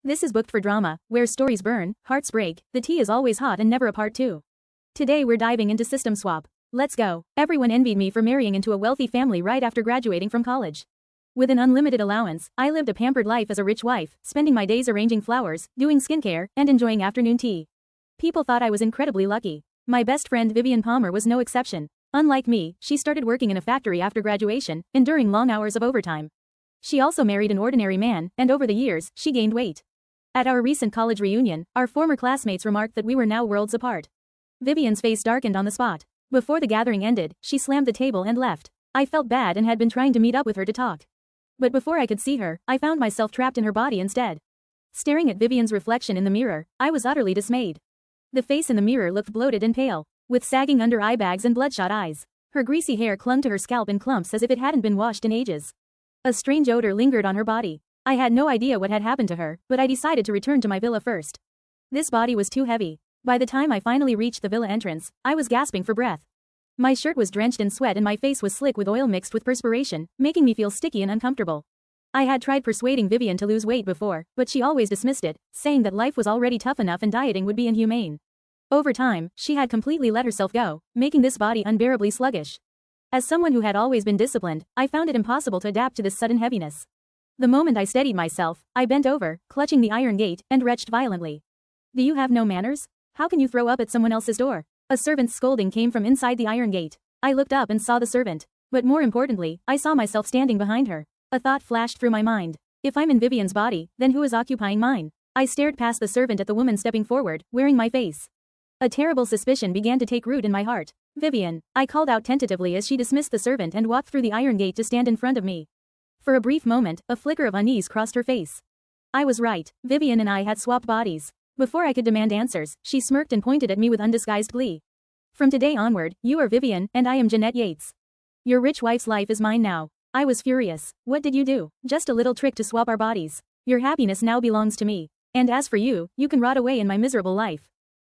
This is Booked for Drama, where stories burn, hearts break, the tea is always hot and never a part two. Today we're diving into System Swap. Let's go. Everyone envied me for marrying into a wealthy family right after graduating from college. With an unlimited allowance, I lived a pampered life as a rich wife, spending my days arranging flowers, doing skincare, and enjoying afternoon tea. People thought I was incredibly lucky. My best friend Vivian Palmer was no exception. Unlike me, she started working in a factory after graduation, enduring long hours of overtime. She also married an ordinary man, and over the years, she gained weight. At our recent college reunion, our former classmates remarked that we were now worlds apart. Vivian's face darkened on the spot. Before the gathering ended, she slammed the table and left. I felt bad and had been trying to meet up with her to talk. But before I could see her, I found myself trapped in her body instead. Staring at Vivian's reflection in the mirror, I was utterly dismayed. The face in the mirror looked bloated and pale, with sagging under eye bags and bloodshot eyes. Her greasy hair clung to her scalp in clumps as if it hadn't been washed in ages. A strange odor lingered on her body. I had no idea what had happened to her, but I decided to return to my villa first. This body was too heavy. By the time I finally reached the villa entrance, I was gasping for breath. My shirt was drenched in sweat and my face was slick with oil mixed with perspiration, making me feel sticky and uncomfortable. I had tried persuading Vivian to lose weight before, but she always dismissed it, saying that life was already tough enough and dieting would be inhumane. Over time, she had completely let herself go, making this body unbearably sluggish. As someone who had always been disciplined, I found it impossible to adapt to this sudden heaviness. The moment I steadied myself, I bent over, clutching the iron gate, and retched violently. "Do you have no manners? How can you throw up at someone else's door?" A servant's scolding came from inside the iron gate. I looked up and saw the servant. But more importantly, I saw myself standing behind her. A thought flashed through my mind. If I'm in Vivian's body, then who is occupying mine? I stared past the servant at the woman stepping forward, wearing my face. A terrible suspicion began to take root in my heart. "Vivian," I called out tentatively as she dismissed the servant and walked through the iron gate to stand in front of me. For a brief moment, a flicker of unease crossed her face. I was right, Vivian and I had swapped bodies. Before I could demand answers, she smirked and pointed at me with undisguised glee. "From today onward, you are Vivian, and I am Jeanette Yates. Your rich wife's life is mine now." I was furious. "What did you do? Just a little trick to swap our bodies. Your happiness now belongs to me. And as for you, you can rot away in my miserable life."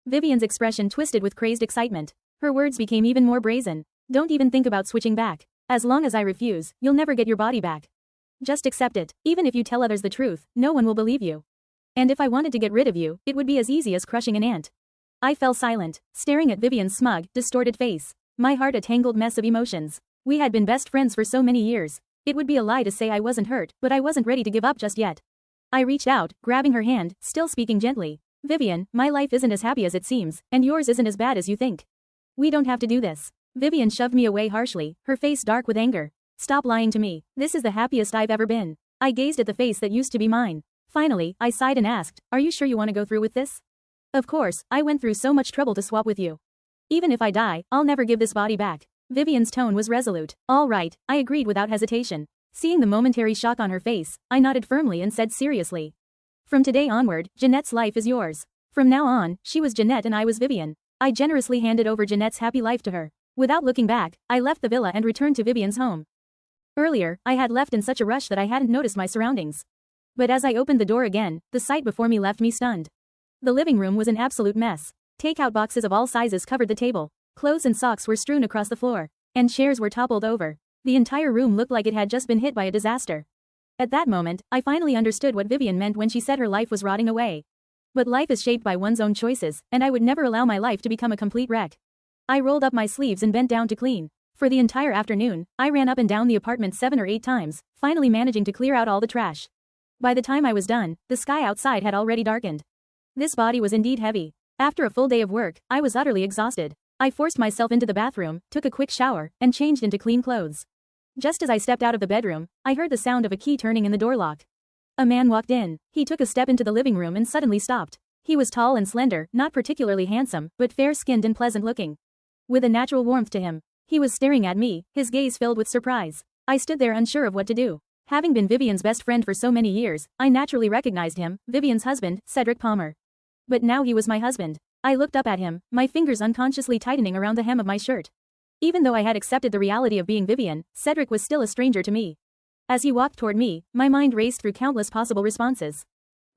Vivian's expression twisted with crazed excitement. Her words became even more brazen. "Don't even think about switching back. As long as I refuse, you'll never get your body back. Just accept it. Even if you tell others the truth, no one will believe you. And if I wanted to get rid of you, it would be as easy as crushing an ant." I fell silent, staring at Vivian's smug, distorted face. My heart a tangled mess of emotions. We had been best friends for so many years. It would be a lie to say I wasn't hurt, but I wasn't ready to give up just yet. I reached out, grabbing her hand, still speaking gently. "Vivian, my life isn't as happy as it seems, and yours isn't as bad as you think. We don't have to do this." Vivian shoved me away harshly, her face dark with anger. "Stop lying to me. This is the happiest I've ever been." I gazed at the face that used to be mine. Finally, I sighed and asked, "Are you sure you want to go through with this?" "Of course, I went through so much trouble to swap with you. Even if I die, I'll never give this body back." Vivian's tone was resolute. "All right," I agreed without hesitation. Seeing the momentary shock on her face, I nodded firmly and said seriously, "From today onward, Jeanette's life is yours." From now on, she was Jeanette and I was Vivian. I generously handed over Jeanette's happy life to her. Without looking back, I left the villa and returned to Vivian's home. Earlier, I had left in such a rush that I hadn't noticed my surroundings. But as I opened the door again, the sight before me left me stunned. The living room was an absolute mess. Takeout boxes of all sizes covered the table. Clothes and socks were strewn across the floor. And chairs were toppled over. The entire room looked like it had just been hit by a disaster. At that moment, I finally understood what Vivian meant when she said her life was rotting away. But life is shaped by one's own choices, and I would never allow my life to become a complete wreck. I rolled up my sleeves and bent down to clean. For the entire afternoon, I ran up and down the apartment 7 or 8 times, finally managing to clear out all the trash. By the time I was done, the sky outside had already darkened. This body was indeed heavy. After a full day of work, I was utterly exhausted. I forced myself into the bathroom, took a quick shower, and changed into clean clothes. Just as I stepped out of the bedroom, I heard the sound of a key turning in the door lock. A man walked in. He took a step into the living room and suddenly stopped. He was tall and slender, not particularly handsome, but fair-skinned and pleasant-looking. With a natural warmth to him. He was staring at me, his gaze filled with surprise. I stood there unsure of what to do. Having been Vivian's best friend for so many years, I naturally recognized him, Vivian's husband, Cedric Palmer. But now he was my husband. I looked up at him, my fingers unconsciously tightening around the hem of my shirt. Even though I had accepted the reality of being Vivian, Cedric was still a stranger to me. As he walked toward me, my mind raced through countless possible responses.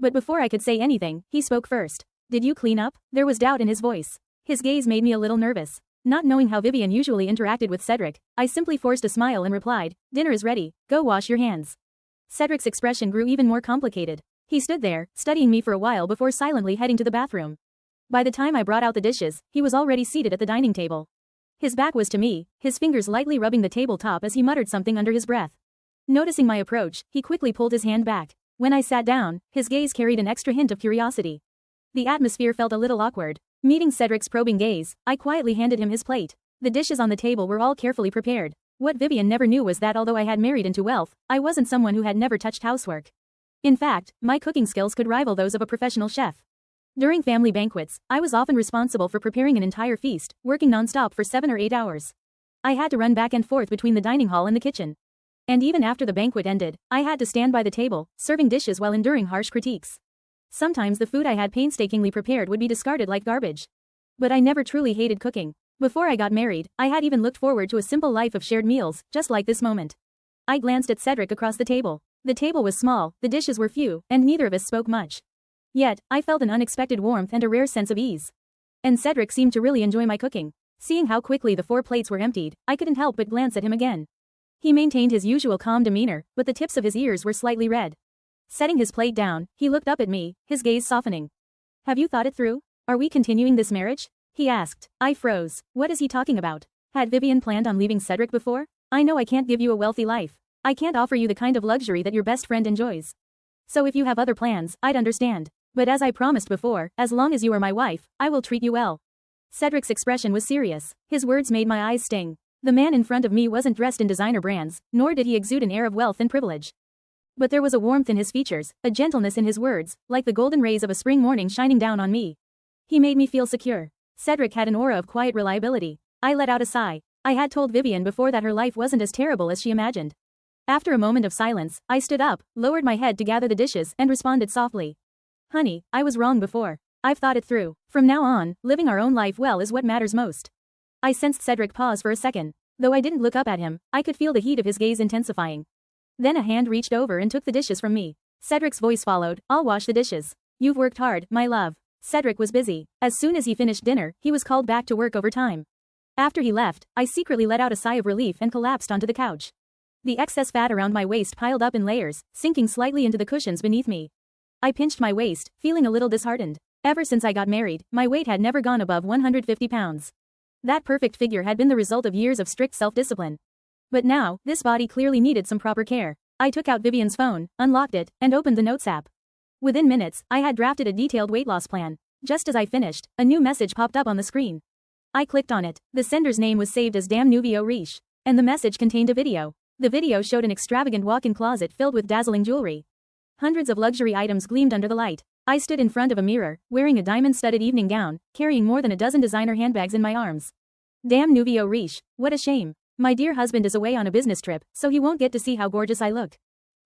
But before I could say anything, he spoke first. "Did you clean up?" There was doubt in his voice. His gaze made me a little nervous. Not knowing how Vivian usually interacted with Cedric, I simply forced a smile and replied, "Dinner is ready, go wash your hands." Cedric's expression grew even more complicated. He stood there, studying me for a while before silently heading to the bathroom. By the time I brought out the dishes, he was already seated at the dining table. His back was to me, his fingers lightly rubbing the tabletop as he muttered something under his breath. Noticing my approach, he quickly pulled his hand back. When I sat down, his gaze carried an extra hint of curiosity. The atmosphere felt a little awkward. Meeting Cedric's probing gaze, I quietly handed him his plate. The dishes on the table were all carefully prepared. What Vivian never knew was that although I had married into wealth, I wasn't someone who had never touched housework. In fact, my cooking skills could rival those of a professional chef. During family banquets, I was often responsible for preparing an entire feast, working non-stop for 7 or 8 hours. I had to run back and forth between the dining hall and the kitchen. And even after the banquet ended, I had to stand by the table, serving dishes while enduring harsh critiques. Sometimes the food I had painstakingly prepared would be discarded like garbage. But I never truly hated cooking. Before I got married, I had even looked forward to a simple life of shared meals, just like this moment. I glanced at Cedric across the table. The table was small, the dishes were few, and neither of us spoke much. Yet, I felt an unexpected warmth and a rare sense of ease. And Cedric seemed to really enjoy my cooking. Seeing how quickly the 4 plates were emptied, I couldn't help but glance at him again. He maintained his usual calm demeanor, but the tips of his ears were slightly red. Setting his plate down, he looked up at me, his gaze softening. "Have you thought it through? Are we continuing this marriage?" he asked. I froze. What is he talking about? Had Vivian planned on leaving Cedric before? I know I can't give you a wealthy life. I can't offer you the kind of luxury that your best friend enjoys. So if you have other plans, I'd understand. But as I promised before, as long as you are my wife, I will treat you well. Cedric's expression was serious. His words made my eyes sting. The man in front of me wasn't dressed in designer brands, nor did he exude an air of wealth and privilege. But there was a warmth in his features, a gentleness in his words, like the golden rays of a spring morning shining down on me. He made me feel secure. Cedric had an aura of quiet reliability. I let out a sigh. I had told Vivian before that her life wasn't as terrible as she imagined. After a moment of silence, I stood up, lowered my head to gather the dishes, and responded softly. "Honey, I was wrong before. I've thought it through. From now on, living our own life well is what matters most." I sensed Cedric pause for a second. Though I didn't look up at him, I could feel the heat of his gaze intensifying. Then a hand reached over and took the dishes from me. Cedric's voice followed, "I'll wash the dishes. You've worked hard, my love." Cedric was busy. As soon as he finished dinner, he was called back to work overtime. After he left, I secretly let out a sigh of relief and collapsed onto the couch. The excess fat around my waist piled up in layers, sinking slightly into the cushions beneath me. I pinched my waist, feeling a little disheartened. Ever since I got married, my weight had never gone above 150 pounds. That perfect figure had been the result of years of strict self-discipline. But now, this body clearly needed some proper care. I took out Vivian's phone, unlocked it, and opened the Notes app. Within minutes, I had drafted a detailed weight loss plan. Just as I finished, a new message popped up on the screen. I clicked on it. The sender's name was saved as Dame Nouveau Riche, and the message contained a video. The video showed an extravagant walk-in closet filled with dazzling jewelry. Hundreds of luxury items gleamed under the light. I stood in front of a mirror, wearing a diamond-studded evening gown, carrying more than a dozen designer handbags in my arms. Dame Nouveau Riche, what a shame. My dear husband is away on a business trip, so he won't get to see how gorgeous I look.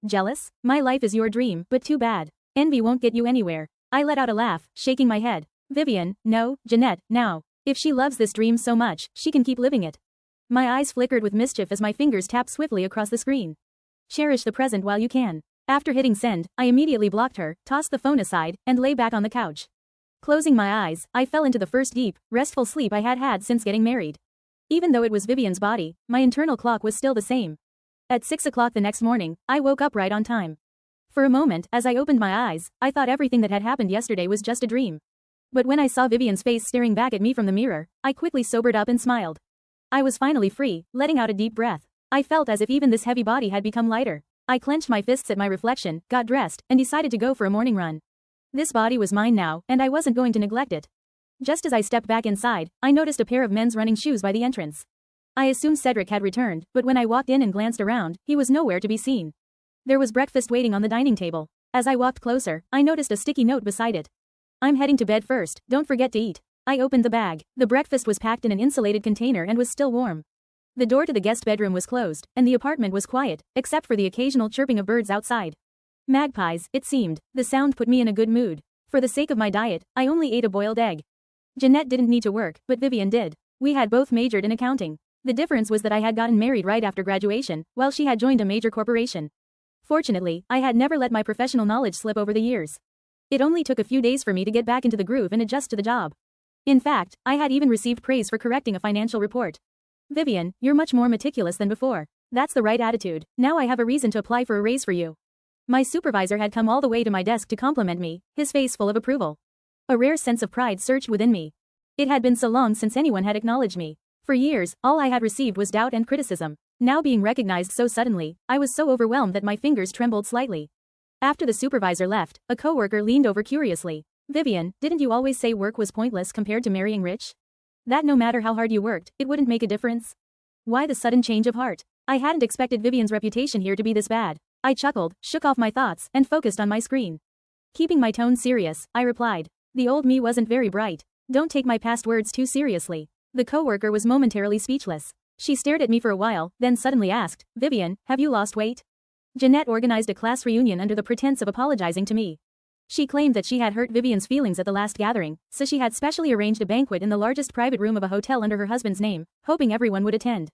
Jealous? My life is your dream, but too bad. Envy won't get you anywhere. I let out a laugh, shaking my head. Vivian, no, Jeanette, now. If she loves this dream so much, she can keep living it. My eyes flickered with mischief as my fingers tapped swiftly across the screen. Cherish the present while you can. After hitting send, I immediately blocked her, tossed the phone aside, and lay back on the couch. Closing my eyes, I fell into the first deep, restful sleep I had had since getting married. Even though it was Vivian's body, my internal clock was still the same. At 6 o'clock the next morning, I woke up right on time. For a moment, as I opened my eyes, I thought everything that had happened yesterday was just a dream. But when I saw Vivian's face staring back at me from the mirror, I quickly sobered up and smiled. I was finally free, letting out a deep breath. I felt as if even this heavy body had become lighter. I clenched my fists at my reflection, got dressed, and decided to go for a morning run. This body was mine now, and I wasn't going to neglect it. Just as I stepped back inside, I noticed a pair of men's running shoes by the entrance. I assumed Cedric had returned, but when I walked in and glanced around, he was nowhere to be seen. There was breakfast waiting on the dining table. As I walked closer, I noticed a sticky note beside it. "I'm heading to bed first, don't forget to eat." I opened the bag. The breakfast was packed in an insulated container and was still warm. The door to the guest bedroom was closed, and the apartment was quiet, except for the occasional chirping of birds outside. Magpies, it seemed. The sound put me in a good mood. For the sake of my diet, I only ate a boiled egg. Jeanette didn't need to work, but Vivian did. We had both majored in accounting. The difference was that I had gotten married right after graduation, while she had joined a major corporation. Fortunately, I had never let my professional knowledge slip over the years. It only took a few days for me to get back into the groove and adjust to the job. In fact, I had even received praise for correcting a financial report. "Vivian, you're much more meticulous than before. That's the right attitude. Now I have a reason to apply for a raise for you." My supervisor had come all the way to my desk to compliment me, his face full of approval. A rare sense of pride surged within me. It had been so long since anyone had acknowledged me. For years, all I had received was doubt and criticism. Now being recognized so suddenly, I was so overwhelmed that my fingers trembled slightly. After the supervisor left, a coworker leaned over curiously. Vivian, didn't you always say work was pointless compared to marrying rich? That no matter how hard you worked, it wouldn't make a difference? Why the sudden change of heart? I hadn't expected Vivian's reputation here to be this bad. I chuckled, shook off my thoughts, and focused on my screen. Keeping my tone serious, I replied. The old me wasn't very bright. Don't take my past words too seriously. The coworker was momentarily speechless. She stared at me for a while, then suddenly asked, Vivian, have you lost weight? Jeanette organized a class reunion under the pretense of apologizing to me. She claimed that she had hurt Vivian's feelings at the last gathering, so she had specially arranged a banquet in the largest private room of a hotel under her husband's name, hoping everyone would attend.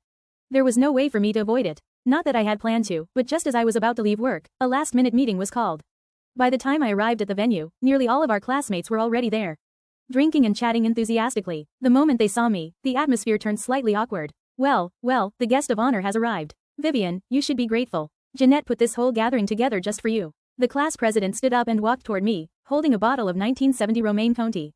There was no way for me to avoid it. Not that I had planned to, but just as I was about to leave work, a last-minute meeting was called. By the time I arrived at the venue, nearly all of our classmates were already there, drinking and chatting enthusiastically. The moment they saw me, the atmosphere turned slightly awkward. Well, the guest of honor has arrived. Vivian, you should be grateful. Jeanette put this whole gathering together just for you. The class president stood up and walked toward me, holding a bottle of 1970 Romaine Conti.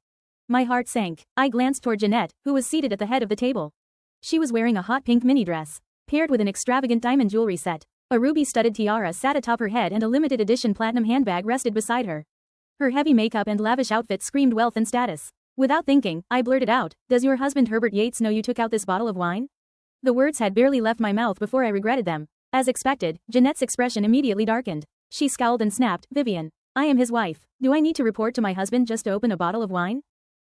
My heart sank. I glanced toward Jeanette, who was seated at the head of the table. She was wearing a hot pink mini dress, paired with an extravagant diamond jewelry set. A ruby-studded tiara sat atop her head and a limited edition platinum handbag rested beside her. Her heavy makeup and lavish outfit screamed wealth and status. Without thinking, I blurted out, does your husband Herbert Yates know you took out this bottle of wine? The words had barely left my mouth before I regretted them. As expected, Jeanette's expression immediately darkened. She scowled and snapped, Vivian, I am his wife. Do I need to report to my husband just to open a bottle of wine?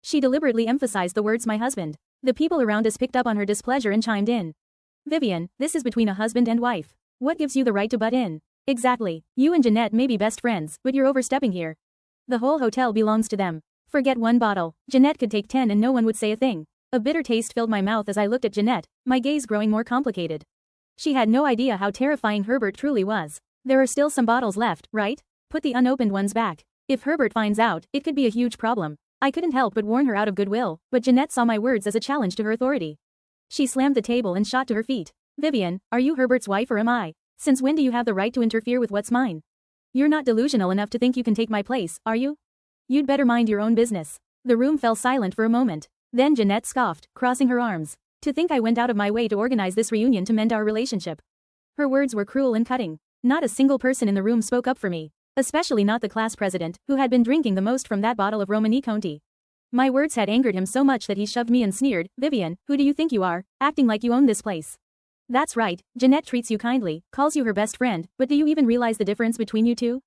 She deliberately emphasized the words my husband. The people around us picked up on her displeasure and chimed in. Vivian, this is between a husband and wife. What gives you the right to butt in? Exactly. You and Jeanette may be best friends, but you're overstepping here. The whole hotel belongs to them. Forget one bottle. Jeanette could take 10 and no one would say a thing. A bitter taste filled my mouth as I looked at Jeanette, my gaze growing more complicated. She had no idea how terrifying Herbert truly was. There are still some bottles left, right? Put the unopened ones back. If Herbert finds out, it could be a huge problem. I couldn't help but warn her out of goodwill, but Jeanette saw my words as a challenge to her authority. She slammed the table and shot to her feet. Vivian, are you Herbert's wife or am I? Since when do you have the right to interfere with what's mine? You're not delusional enough to think you can take my place, are you? You'd better mind your own business. The room fell silent for a moment. Then Jeanette scoffed, crossing her arms. To think I went out of my way to organize this reunion to mend our relationship. Her words were cruel and cutting. Not a single person in the room spoke up for me. Especially not the class president, who had been drinking the most from that bottle of Romanée Conti. My words had angered him so much that he shoved me and sneered, Vivian, who do you think you are, acting like you own this place? That's right, Jeanette treats you kindly, calls you her best friend, but do you even realize the difference between you two?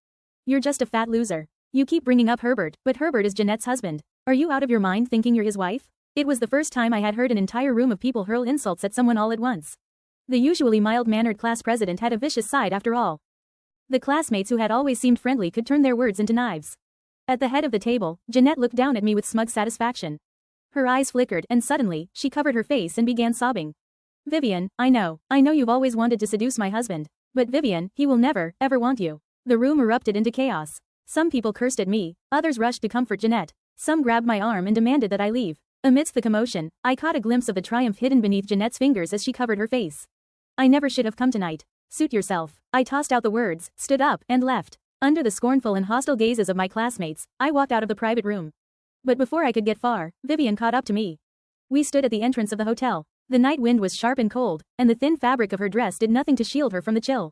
You're just a fat loser. You keep bringing up Herbert, but Herbert is Jeanette's husband. Are you out of your mind thinking you're his wife? It was the first time I had heard an entire room of people hurl insults at someone all at once. The usually mild-mannered class president had a vicious side after all. The classmates who had always seemed friendly could turn their words into knives. At the head of the table, Jeanette looked down at me with smug satisfaction. Her eyes flickered and suddenly, she covered her face and began sobbing. Vivian, I know you've always wanted to seduce my husband. But Vivian, he will never, ever want you. The room erupted into chaos. Some people cursed at me, others rushed to comfort Jeanette. Some grabbed my arm and demanded that I leave. Amidst the commotion, I caught a glimpse of the triumph hidden beneath Jeanette's fingers as she covered her face. I never should have come tonight. Suit yourself. I tossed out the words, stood up, and left. Under the scornful and hostile gazes of my classmates, I walked out of the private room. But before I could get far, Vivian caught up to me. We stood at the entrance of the hotel. The night wind was sharp and cold, and the thin fabric of her dress did nothing to shield her from the chill.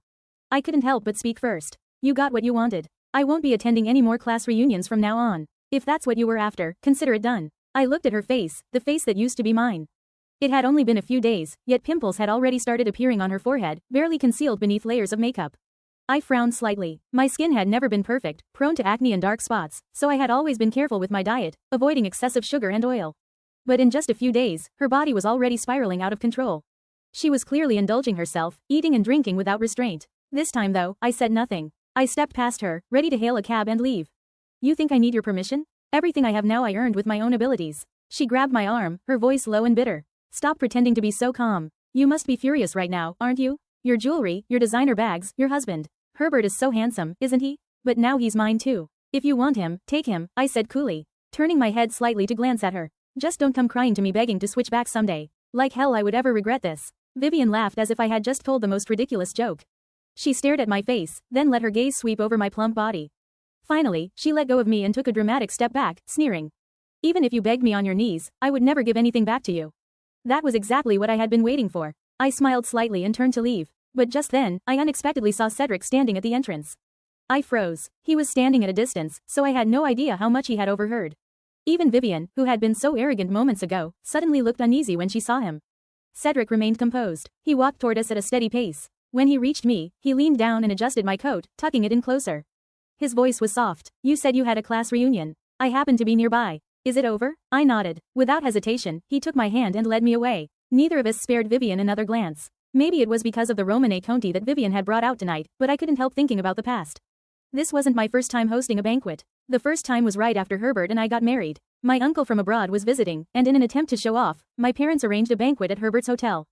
I couldn't help but speak first. You got what you wanted. I won't be attending any more class reunions from now on. If that's what you were after, consider it done. I looked at her face, the face that used to be mine. It had only been a few days, yet pimples had already started appearing on her forehead, barely concealed beneath layers of makeup. I frowned slightly. My skin had never been perfect, prone to acne and dark spots, so I had always been careful with my diet, avoiding excessive sugar and oil. But in just a few days, her body was already spiraling out of control. She was clearly indulging herself, eating and drinking without restraint. This time though, I said nothing. I stepped past her, ready to hail a cab and leave. You think I need your permission? Everything I have now I earned with my own abilities. She grabbed my arm, her voice low and bitter. Stop pretending to be so calm. You must be furious right now, aren't you? Your jewelry, your designer bags, your husband. Herbert is so handsome, isn't he? But now he's mine too. If you want him, take him, I said coolly, turning my head slightly to glance at her. Just don't come crying to me begging to switch back someday. Like hell I would ever regret this. Vivian laughed as if I had just told the most ridiculous joke. She stared at my face, then let her gaze sweep over my plump body. Finally, she let go of me and took a dramatic step back, sneering. Even if you begged me on your knees, I would never give anything back to you. That was exactly what I had been waiting for. I smiled slightly and turned to leave. But just then, I unexpectedly saw Cedric standing at the entrance. I froze. He was standing at a distance, so I had no idea how much he had overheard. Even Vivian, who had been so arrogant moments ago, suddenly looked uneasy when she saw him. Cedric remained composed. He walked toward us at a steady pace. When he reached me, he leaned down and adjusted my coat, tucking it in closer. His voice was soft. You said you had a class reunion. I happened to be nearby. Is it over? I nodded. Without hesitation, he took my hand and led me away. Neither of us spared Vivian another glance. Maybe it was because of the Romane Conti that Vivian had brought out tonight, but I couldn't help thinking about the past. This wasn't my first time hosting a banquet. The first time was right after Herbert and I got married. My uncle from abroad was visiting, and in an attempt to show off, my parents arranged a banquet at Herbert's hotel.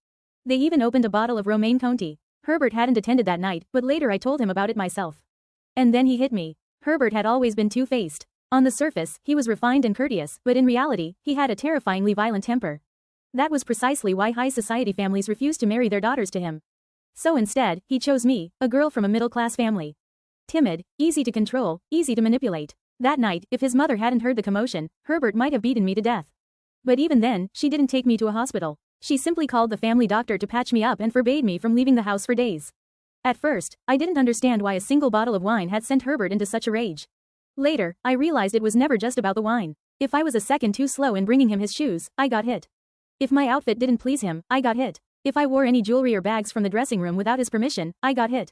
They even opened a bottle of Romaine Conti. Herbert hadn't attended that night, but later I told him about it myself. And then he hit me. Herbert had always been two-faced. On the surface, he was refined and courteous, but in reality, he had a terrifyingly violent temper. That was precisely why high society families refused to marry their daughters to him. So instead, he chose me, a girl from a middle-class family. Timid, easy to control, easy to manipulate. That night, if his mother hadn't heard the commotion, Herbert might have beaten me to death. But even then, she didn't take me to a hospital. She simply called the family doctor to patch me up and forbade me from leaving the house for days. At first, I didn't understand why a single bottle of wine had sent Herbert into such a rage. Later, I realized it was never just about the wine. If I was a second too slow in bringing him his shoes, I got hit. If my outfit didn't please him, I got hit. If I wore any jewelry or bags from the dressing room without his permission, I got hit.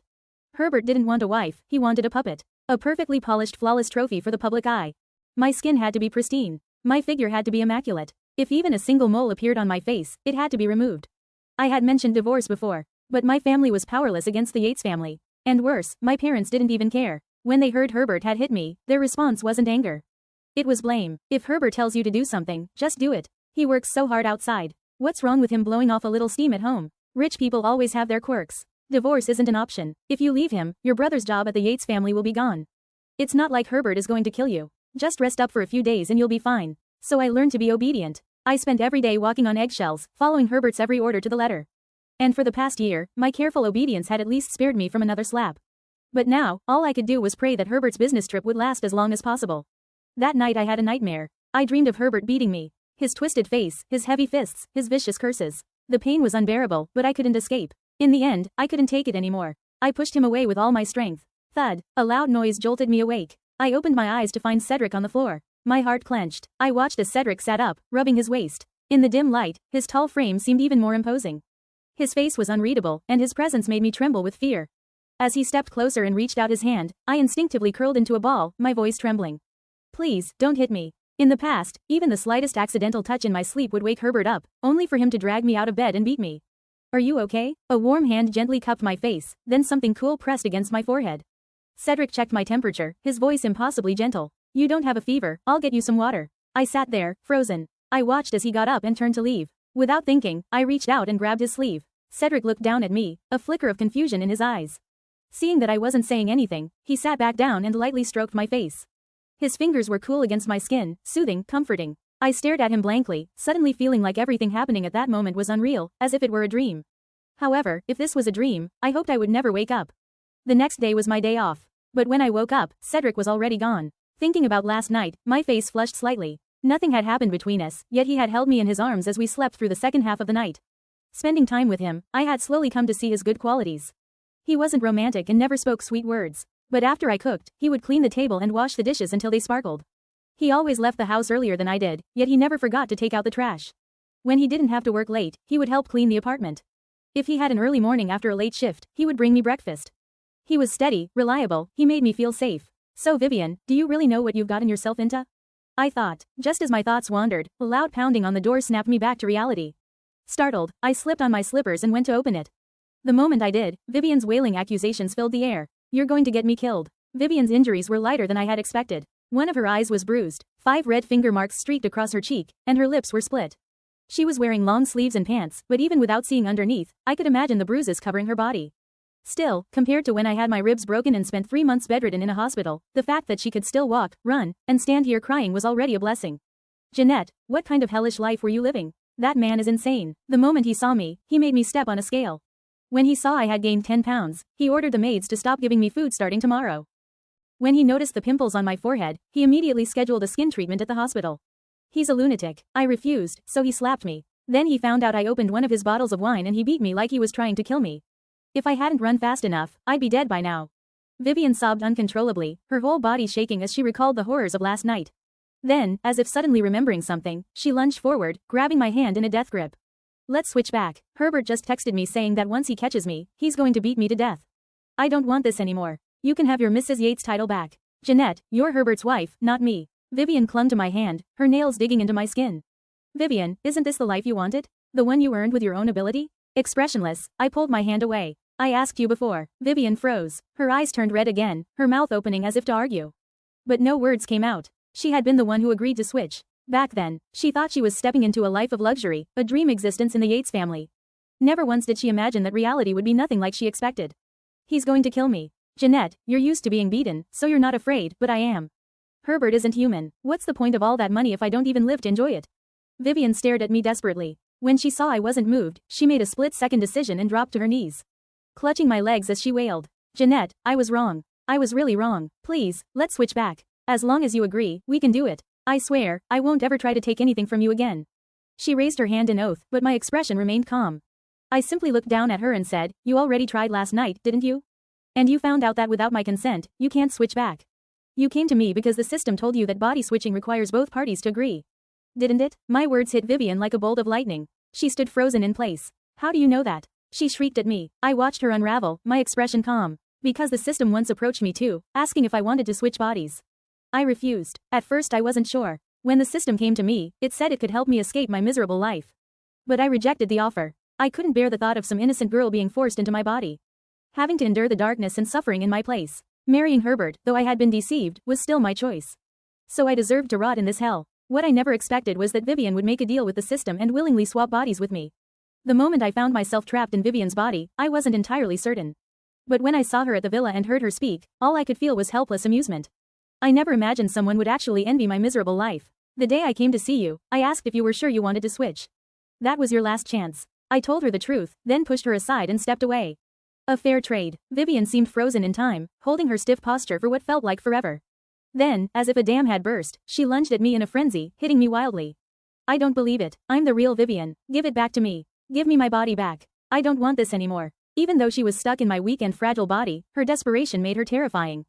Herbert didn't want a wife, he wanted a puppet. A perfectly polished flawless trophy for the public eye. My skin had to be pristine. My figure had to be immaculate. If even a single mole appeared on my face, it had to be removed. I had mentioned divorce before. But my family was powerless against the Yates family. And worse, my parents didn't even care. When they heard Herbert had hit me, their response wasn't anger. It was blame. If Herbert tells you to do something, just do it. He works so hard outside. What's wrong with him blowing off a little steam at home? Rich people always have their quirks. Divorce isn't an option. If you leave him, your brother's job at the Yates family will be gone. It's not like Herbert is going to kill you. Just rest up for a few days and you'll be fine. So I learned to be obedient. I spent every day walking on eggshells, following Herbert's every order to the letter. And for the past year, my careful obedience had at least spared me from another slap. But now, all I could do was pray that Herbert's business trip would last as long as possible. That night I had a nightmare. I dreamed of Herbert beating me. His twisted face, his heavy fists, his vicious curses. The pain was unbearable, but I couldn't escape. In the end, I couldn't take it anymore. I pushed him away with all my strength. Thud. A loud noise jolted me awake. I opened my eyes to find Cedric on the floor. My heart clenched. I watched as Cedric sat up, rubbing his waist. In the dim light, his tall frame seemed even more imposing. His face was unreadable, and his presence made me tremble with fear. As he stepped closer and reached out his hand, I instinctively curled into a ball, my voice trembling. Please, don't hit me. In the past, even the slightest accidental touch in my sleep would wake Herbert up, only for him to drag me out of bed and beat me. Are you okay? A warm hand gently cupped my face, then something cool pressed against my forehead. Cedric checked my temperature, his voice impossibly gentle. You don't have a fever, I'll get you some water. I sat there, frozen. I watched as he got up and turned to leave. Without thinking, I reached out and grabbed his sleeve. Cedric looked down at me, a flicker of confusion in his eyes. Seeing that I wasn't saying anything, he sat back down and lightly stroked my face. His fingers were cool against my skin, soothing, comforting. I stared at him blankly, suddenly feeling like everything happening at that moment was unreal, as if it were a dream. However, if this was a dream, I hoped I would never wake up. The next day was my day off. But when I woke up, Cedric was already gone. Thinking about last night, my face flushed slightly. Nothing had happened between us, yet he had held me in his arms as we slept through the second half of the night. Spending time with him, I had slowly come to see his good qualities. He wasn't romantic and never spoke sweet words. But after I cooked, he would clean the table and wash the dishes until they sparkled. He always left the house earlier than I did, yet he never forgot to take out the trash. When he didn't have to work late, he would help clean the apartment. If he had an early morning after a late shift, he would bring me breakfast. He was steady, reliable, he made me feel safe. So Vivian, do you really know what you've gotten yourself into? I thought. Just as my thoughts wandered, a loud pounding on the door snapped me back to reality. Startled, I slipped on my slippers and went to open it. The moment I did, Vivian's wailing accusations filled the air. You're going to get me killed. Vivian's injuries were lighter than I had expected. One of her eyes was bruised, 5 red finger marks streaked across her cheek, and her lips were split. She was wearing long sleeves and pants, but even without seeing underneath, I could imagine the bruises covering her body. Still, compared to when I had my ribs broken and spent 3 months bedridden in a hospital, the fact that she could still walk, run, and stand here crying was already a blessing. Jeanette, what kind of hellish life were you living? That man is insane. The moment he saw me, he made me step on a scale. When he saw I had gained 10 pounds, he ordered the maids to stop giving me food starting tomorrow. When he noticed the pimples on my forehead, he immediately scheduled a skin treatment at the hospital. He's a lunatic. I refused, so he slapped me. Then he found out I opened one of his bottles of wine and he beat me like he was trying to kill me. If I hadn't run fast enough, I'd be dead by now. Vivian sobbed uncontrollably, her whole body shaking as she recalled the horrors of last night. Then, as if suddenly remembering something, she lunged forward, grabbing my hand in a death grip. Let's switch back. Herbert just texted me saying that once he catches me, he's going to beat me to death. I don't want this anymore. You can have your Mrs. Yates title back. Jeanette, you're Herbert's wife, not me. Vivian clung to my hand, her nails digging into my skin. Vivian, isn't this the life you wanted? The one you earned with your own ability? Expressionless, I pulled my hand away. I asked you before. Vivian froze. Her eyes turned red again, her mouth opening as if to argue. But no words came out. She had been the one who agreed to switch. Back then, she thought she was stepping into a life of luxury, a dream existence in the Yates family. Never once did she imagine that reality would be nothing like she expected. He's going to kill me. Jeanette, you're used to being beaten, so you're not afraid, but I am. Herbert isn't human. What's the point of all that money if I don't even live to enjoy it? Vivian stared at me desperately. When she saw I wasn't moved, she made a split-second decision and dropped to her knees, clutching my legs as she wailed. Jeanette, I was wrong. I was really wrong. Please, let's switch back. As long as you agree, we can do it. I swear, I won't ever try to take anything from you again. She raised her hand in oath, but my expression remained calm. I simply looked down at her and said, you already tried last night, didn't you? And you found out that without my consent, you can't switch back. You came to me because the system told you that body switching requires both parties to agree. Didn't it? My words hit Vivian like a bolt of lightning. She stood frozen in place. How do you know that? She shrieked at me. I watched her unravel, my expression calm. Because the system once approached me too, asking if I wanted to switch bodies. I refused. At first I wasn't sure. When the system came to me, it said it could help me escape my miserable life. But I rejected the offer. I couldn't bear the thought of some innocent girl being forced into my body, having to endure the darkness and suffering in my place. Marrying Herbert, though I had been deceived, was still my choice. So I deserved to rot in this hell. What I never expected was that Vivian would make a deal with the system and willingly swap bodies with me. The moment I found myself trapped in Vivian's body, I wasn't entirely certain. But when I saw her at the villa and heard her speak, all I could feel was helpless amusement. I never imagined someone would actually envy my miserable life. The day I came to see you, I asked if you were sure you wanted to switch. That was your last chance. I told her the truth, then pushed her aside and stepped away. A fair trade. Vivian seemed frozen in time, holding her stiff posture for what felt like forever. Then, as if a dam had burst, she lunged at me in a frenzy, hitting me wildly. I don't believe it. I'm the real Vivian. Give it back to me. Give me my body back. I don't want this anymore. Even though she was stuck in my weak and fragile body, her desperation made her terrifying.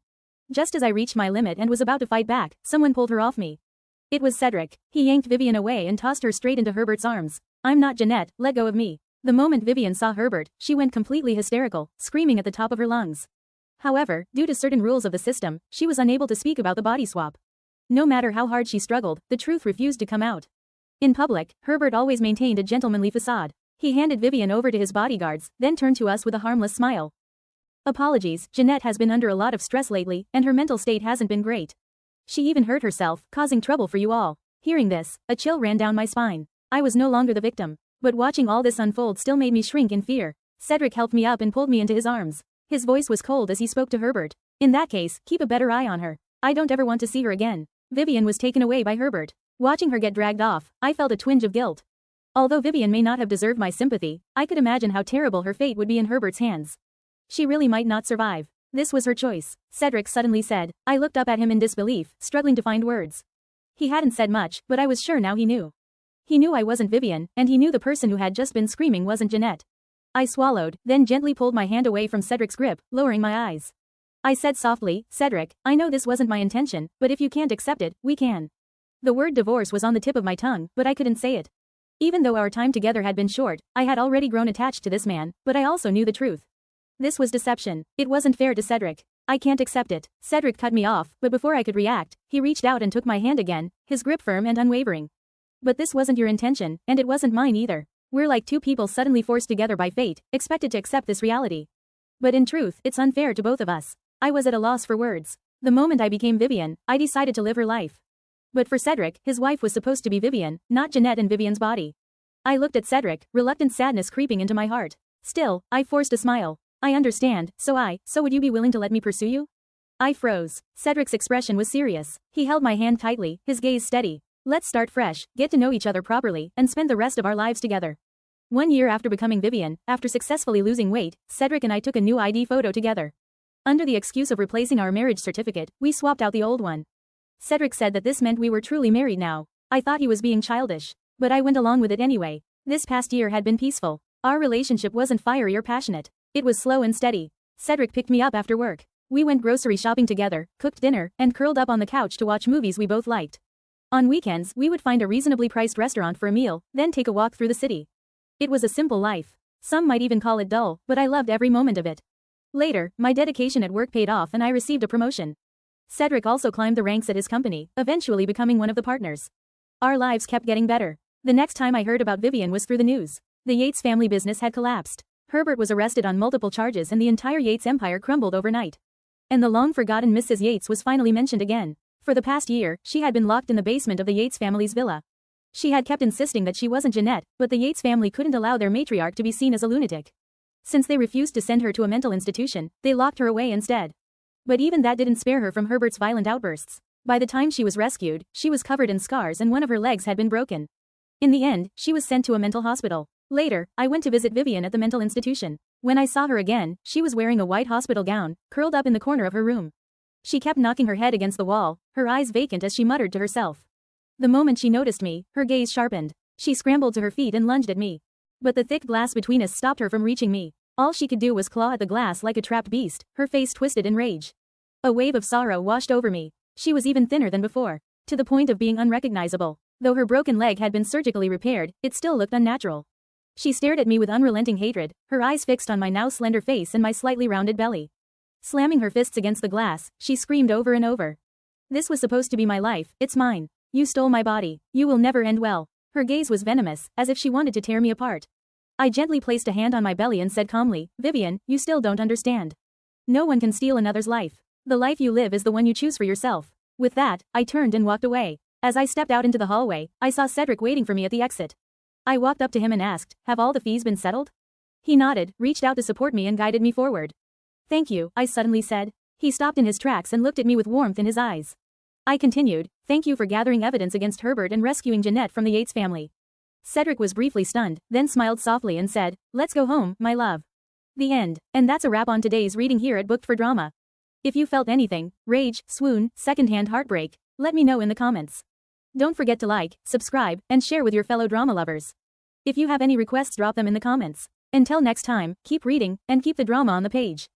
Just as I reached my limit and was about to fight back, someone pulled her off me. It was Cedric. He yanked Vivian away and tossed her straight into Herbert's arms. I'm not Jeanette, let go of me. The moment Vivian saw Herbert, she went completely hysterical, screaming at the top of her lungs. However, due to certain rules of the system, she was unable to speak about the body swap. No matter how hard she struggled, the truth refused to come out. In public, Herbert always maintained a gentlemanly facade. He handed Vivian over to his bodyguards, then turned to us with a harmless smile. Apologies, Jeanette has been under a lot of stress lately, and her mental state hasn't been great. She even hurt herself, causing trouble for you all. Hearing this, a chill ran down my spine. I was no longer the victim. But watching all this unfold still made me shrink in fear. Cedric helped me up and pulled me into his arms. His voice was cold as he spoke to Herbert. In that case, keep a better eye on her. I don't ever want to see her again. Vivian was taken away by Herbert. Watching her get dragged off, I felt a twinge of guilt. Although Vivian may not have deserved my sympathy, I could imagine how terrible her fate would be in Herbert's hands. She really might not survive. This was her choice, Cedric suddenly said. I looked up at him in disbelief, struggling to find words. He hadn't said much, but I was sure now he knew. He knew I wasn't Vivian, and he knew the person who had just been screaming wasn't Jeanette. I swallowed, then gently pulled my hand away from Cedric's grip, lowering my eyes. I said softly, Cedric, I know this wasn't my intention, but if you can't accept it, we can. The word divorce was on the tip of my tongue, but I couldn't say it. Even though our time together had been short, I had already grown attached to this man, but I also knew the truth. This was deception. It wasn't fair to Cedric. I can't accept it. Cedric cut me off, but before I could react, he reached out and took my hand again, his grip firm and unwavering. But this wasn't your intention, and it wasn't mine either. We're like two people suddenly forced together by fate, expected to accept this reality. But in truth, it's unfair to both of us. I was at a loss for words. The moment I became Vivian, I decided to live her life. But for Cedric, his wife was supposed to be Vivian, not Jeanette in Vivian's body. I looked at Cedric, reluctant sadness creeping into my heart. Still, I forced a smile. I understand, so would you be willing to let me pursue you? I froze. Cedric's expression was serious. He held my hand tightly, his gaze steady. Let's start fresh, get to know each other properly, and spend the rest of our lives together. 1 year after becoming Vivian, after successfully losing weight, Cedric and I took a new ID photo together. Under the excuse of replacing our marriage certificate, we swapped out the old one. Cedric said that this meant we were truly married now. I thought he was being childish. But I went along with it anyway. This past year had been peaceful. Our relationship wasn't fiery or passionate. It was slow and steady. Cedric picked me up after work. We went grocery shopping together, cooked dinner, and curled up on the couch to watch movies we both liked. On weekends, we would find a reasonably priced restaurant for a meal, then take a walk through the city. It was a simple life. Some might even call it dull, but I loved every moment of it. Later, my dedication at work paid off and I received a promotion. Cedric also climbed the ranks at his company, eventually becoming one of the partners. Our lives kept getting better. The next time I heard about Vivian was through the news. The Yates family business had collapsed. Herbert was arrested on multiple charges and the entire Yates empire crumbled overnight. And the long-forgotten Mrs. Yates was finally mentioned again. For the past year, she had been locked in the basement of the Yates family's villa. She had kept insisting that she wasn't Jeanette, but the Yates family couldn't allow their matriarch to be seen as a lunatic. Since they refused to send her to a mental institution, they locked her away instead. But even that didn't spare her from Herbert's violent outbursts. By the time she was rescued, she was covered in scars and one of her legs had been broken. In the end, she was sent to a mental hospital. Later, I went to visit Vivian at the mental institution. When I saw her again, she was wearing a white hospital gown, curled up in the corner of her room. She kept knocking her head against the wall, her eyes vacant as she muttered to herself. The moment she noticed me, her gaze sharpened. She scrambled to her feet and lunged at me. But the thick glass between us stopped her from reaching me. All she could do was claw at the glass like a trapped beast, her face twisted in rage. A wave of sorrow washed over me. She was even thinner than before, to the point of being unrecognizable. Though her broken leg had been surgically repaired, it still looked unnatural. She stared at me with unrelenting hatred, her eyes fixed on my now slender face and my slightly rounded belly. Slamming her fists against the glass, she screamed over and over. This was supposed to be my life, it's mine. You stole my body, you will never end well. Her gaze was venomous, as if she wanted to tear me apart. I gently placed a hand on my belly and said calmly, Vivian, you still don't understand. No one can steal another's life. The life you live is the one you choose for yourself. With that, I turned and walked away. As I stepped out into the hallway, I saw Cedric waiting for me at the exit. I walked up to him and asked, have all the fees been settled? He nodded, reached out to support me and guided me forward. Thank you, I suddenly said. He stopped in his tracks and looked at me with warmth in his eyes. I continued, thank you for gathering evidence against Herbert and rescuing Jeanette from the Yates family. Cedric was briefly stunned, then smiled softly and said, let's go home, my love. The end. And that's a wrap on today's reading here at Booked for Drama. If you felt anything, rage, swoon, secondhand heartbreak, let me know in the comments. Don't forget to like, subscribe, and share with your fellow drama lovers. If you have any requests, drop them in the comments. Until next time, keep reading, and keep the drama on the page.